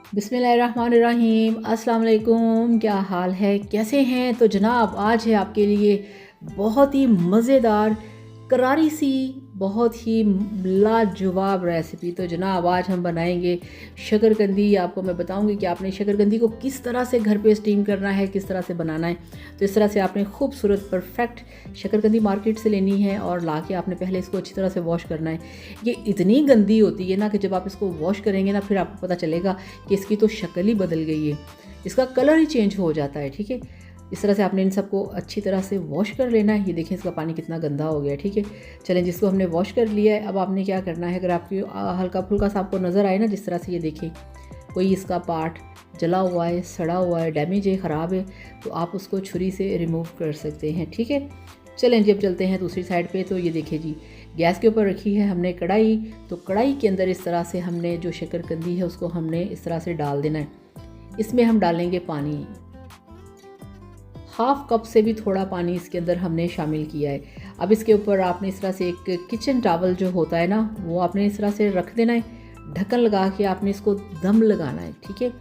बिस्मिल्लाहिर्रहमानिर्रहीम। अस्सलाम वालेकुम। क्या हाल है, कैसे हैं? तो जनाब आज है आपके लिए बहुत ही मज़ेदार करारी सी बहुत ही लाजवाब रेसिपी। तो जनाब आज हम बनाएंगे शकरकंदी। आपको मैं बताऊंगी कि आपने शकरकंदी को किस तरह से घर पे स्टीम करना है, किस तरह से बनाना है। तो इस तरह से आपने खूबसूरत परफेक्ट शकरकंदी मार्केट से लेनी है और ला के आपने पहले इसको अच्छी तरह से वॉश करना है। ये इतनी गंदी होती है ना कि जब आप इसको वॉश करेंगे ना फिर आपको पता चलेगा कि इसकी तो शक्ल ही बदल गई है, इसका कलर ही चेंज हो जाता है। ठीक है, इस तरह से आपने इन सबको अच्छी तरह से वॉश कर लेना है। ये देखें इसका पानी कितना गंदा हो गया है। ठीक है, चलें जिसको हमने वॉश कर लिया है, अब आपने क्या करना है, अगर आपकी हल्का फुल्का सा आपको नज़र आए ना, जिस तरह से ये देखें कोई इसका पार्ट जला हुआ है, सड़ा हुआ है, डैमेज है, ख़राब है, तो आप उसको छुरी से रिमूव कर सकते हैं। ठीक है, चलें जी अब चलते हैं दूसरी साइड पे। तो ये देखिए जी, गैस के ऊपर रखी है हमने कढ़ाई। तो कढ़ाई के अंदर इस तरह से हमने जो शकरकंदी है उसको हमने इस तरह से डाल देना है। इसमें हम डालेंगे पानी, हाफ कप से भी थोड़ा पानी इसके अंदर हमने शामिल किया है। अब इसके ऊपर आपने इस तरह से एक किचन टॉवल जो होता है ना, वो आपने इस तरह से रख देना है। ढक्कन लगा के आपने इसको दम लगाना है। ठीक है,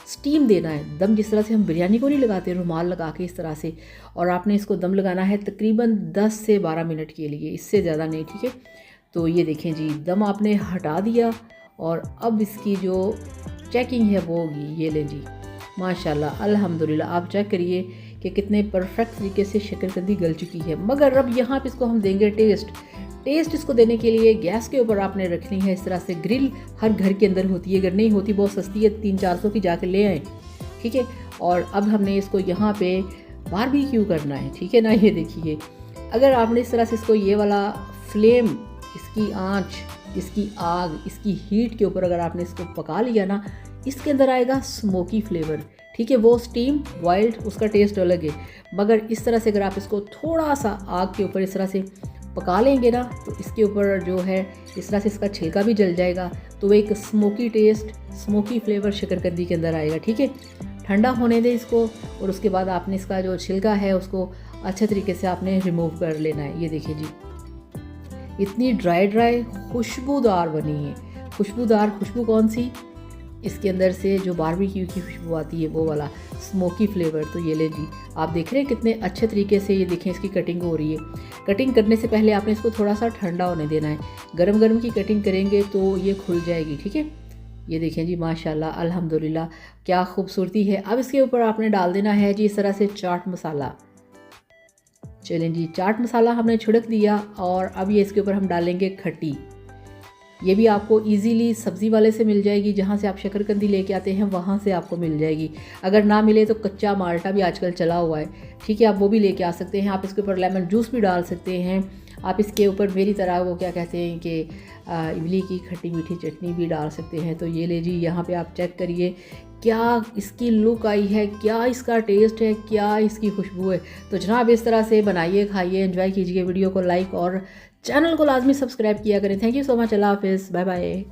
स्टीम देना है। दम जिस तरह से हम बिरयानी को नहीं लगाते, रुमाल लगा के इस तरह से, और आपने इसको दम लगाना है तकरीबन 10 से 12 मिनट के लिए, इससे ज़्यादा नहीं। ठीक है, तो ये देखें जी, दम आपने हटा दिया और अब इसकी जो चेकिंग है वो होगी। ये लें जी, माशाल्लाह अल्हम्दुलिल्लाह। आप चेक करिए कि कितने परफेक्ट तरीके से शकरकंदी गल चुकी है। मगर अब यहाँ पे इसको हम देंगे टेस्ट इसको देने के लिए गैस के ऊपर आपने रखनी है इस तरह से ग्रिल। हर घर के अंदर होती है, अगर नहीं होती बहुत सस्ती है, 300-400 की जाकर ले आए। ठीक है, और अब हमने इसको यहाँ पे बारबेक्यू करना है। ठीक है ना, ये देखिए, अगर आपने इस तरह से इसको ये वाला फ्लेम, इसकी आँच, इसकी आग, इसकी हीट के ऊपर अगर आपने इसको पका लिया ना, इसके अंदर आएगा स्मोकी फ्लेवर। ठीक है, वो स्टीम वाइल्ड उसका टेस्ट अलग है। मगर इस तरह से अगर आप इसको थोड़ा सा आग के ऊपर इस तरह से पका लेंगे ना, तो इसके ऊपर जो है इस तरह से इसका छिलका भी जल जाएगा, तो एक स्मोकी टेस्ट, स्मोकी फ्लेवर शकरकंदी के अंदर आएगा। ठीक है, ठंडा होने दें इसको, और उसके बाद आपने इसका जो छिलका है उसको अच्छे तरीके से आपने रिमूव कर लेना है। ये देखिए जी, इतनी ड्राई खुशबूदार बनी है। खुशबूदार खुशबू कौन सी? इसके अंदर से जो बारबेक्यू की खुशबू आती है, वो वाला स्मोकी फ्लेवर। तो ये ले जी, आप देख रहे हैं कितने अच्छे तरीके से, ये देखें इसकी कटिंग हो रही है। कटिंग करने से पहले आपने इसको थोड़ा सा ठंडा होने देना है। गरम गरम की कटिंग करेंगे तो ये खुल जाएगी। ठीक है, ये देखें जी, माशाल्लाह अल्हम्दुलिल्लाह क्या खूबसूरती है। अब इसके ऊपर आपने डाल देना है जी इस तरह से चाट मसाला। चलें जी, चाट मसाला हमने छिड़क दिया और अब ये इसके ऊपर हम डालेंगे खट्टी। ये भी आपको इजीली सब्ज़ी वाले से मिल जाएगी, जहाँ से आप शकरकंदी लेके आते हैं वहाँ से आपको मिल जाएगी। अगर ना मिले तो कच्चा माल्टा भी आजकल चला हुआ है। ठीक है, आप वो भी लेके आ सकते हैं। आप इसके ऊपर लेमन जूस भी डाल सकते हैं। आप इसके ऊपर मेरी तरह वो क्या कहते हैं कि इमली की खट्टी मीठी चटनी भी डाल सकते हैं। तो ये ले जी, यहाँ पे आप चेक करिए क्या इसकी लुक आई है, क्या इसका टेस्ट है, क्या इसकी खुशबू है। तो जनाब इस तरह से बनाइए, खाइए, एंजॉय कीजिए। वीडियो को लाइक और चैनल को लाजमी सब्सक्राइब किया करें। Thank you so much. अल्लाह हाफिज़, बाय बाय।